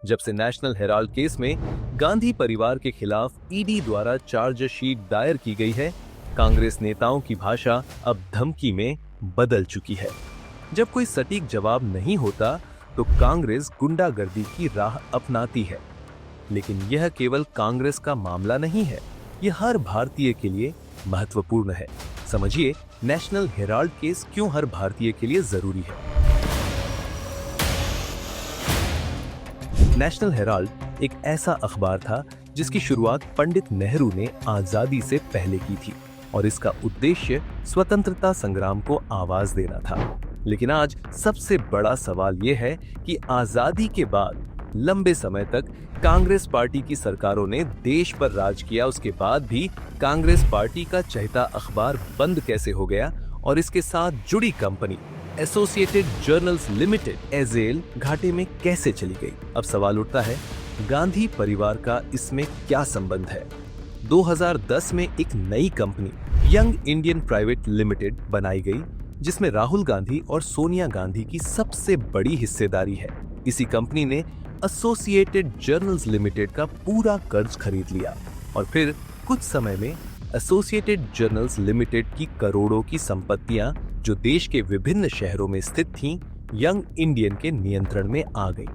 जब से national Herald case में गांधी परिवार के खिलाफ ईडी द्वारा चार्जशीट दायर की गई है, कांग्रेस नेताओं की भाषा अब धमकी में बदल चुकी है। जब कोई सटीक जवाब नहीं होता तो कांग्रेस गुंडागर्दी की राह अपनाती है। लेकिन यह केवल कांग्रेस का मामला नहीं है, यह हर भारतीय के लिए महत्वपूर्ण है। समझिए नेशनल हेराल्ड केस क्यों हर भारतीय के लिए जरूरी है। नेशनल हेराल्ड एक ऐसा अखबार था जिसकी शुरुआत पंडित नेहरू ने आजादी से पहले की थी और इसका उद्देश्य स्वतंत्रता संग्राम को आवाज देना था। लेकिन आज सबसे बड़ा सवाल यह है कि आजादी के बाद लंबे समय तक कांग्रेस पार्टी की सरकारों ने देश पर राज किया, उसके बाद भी कांग्रेस पार्टी का चहेता अखबार बंद कैसे हो गया और इसके साथ जुड़ी company associated journals limited AJL घाटे में कैसे चली गई। अब सवाल उठता है, गांधी परिवार का इसमें क्या संबंध है। 2010 में एक नई company young Indian private limited बनाई गई जिसमें राहुल गांधी और सोनिया गांधी की सबसे बड़ी हिस्सेदारी है। इसी कंपनी ने एसोसिएटेड जर्नल्स लिमिटेड का पूरा कर्ज खरीद लिया और फिर कुछ समय में एसोसिएटेड जर्नल्स लिमिटेड की करोड़ों की संपत्तियां जो देश के विभिन्न शहरों में स्थित थीं, यंग इंडियन के नियंत्रण में आ गई।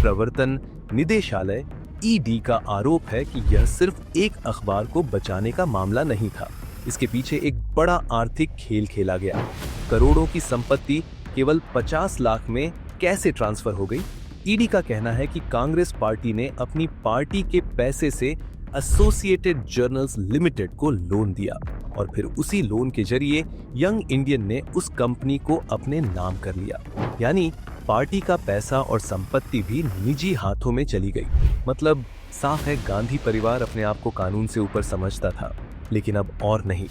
प्रवर्तन निदेशालय ईडी का आरोप है कि यह सिर्फ एक अखबार को बचाने का मामला नहीं था, इसके पीछे एक बड़ा आर्थिक खेल खेला गया। करोड़ों की संपत्ति केवल 50 लाख में कैसे ट्रांसफर हो गई। ईडी का कहना है कि कांग्रेस पार्टी ने अपनी पार्टी के पैसे से एसोसिएटेड जर्नल्स लिमिटेड को लोन दिया और फिर उसी लोन के जरिए यंग इंडियन ने उस कंपनी को अपने नाम कर लिया। यानी पार्टी का पैसा और संपत्ति भी निजी हाथों में चली गई। मतलब साफ है, गांधी परिवार अपने आप को कानून से ऊपर समझता था, लेकिन अब और नहीं।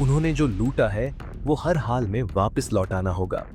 उन्होंने जो लूटा है वो हर हाल में वापस लौटाना होगा।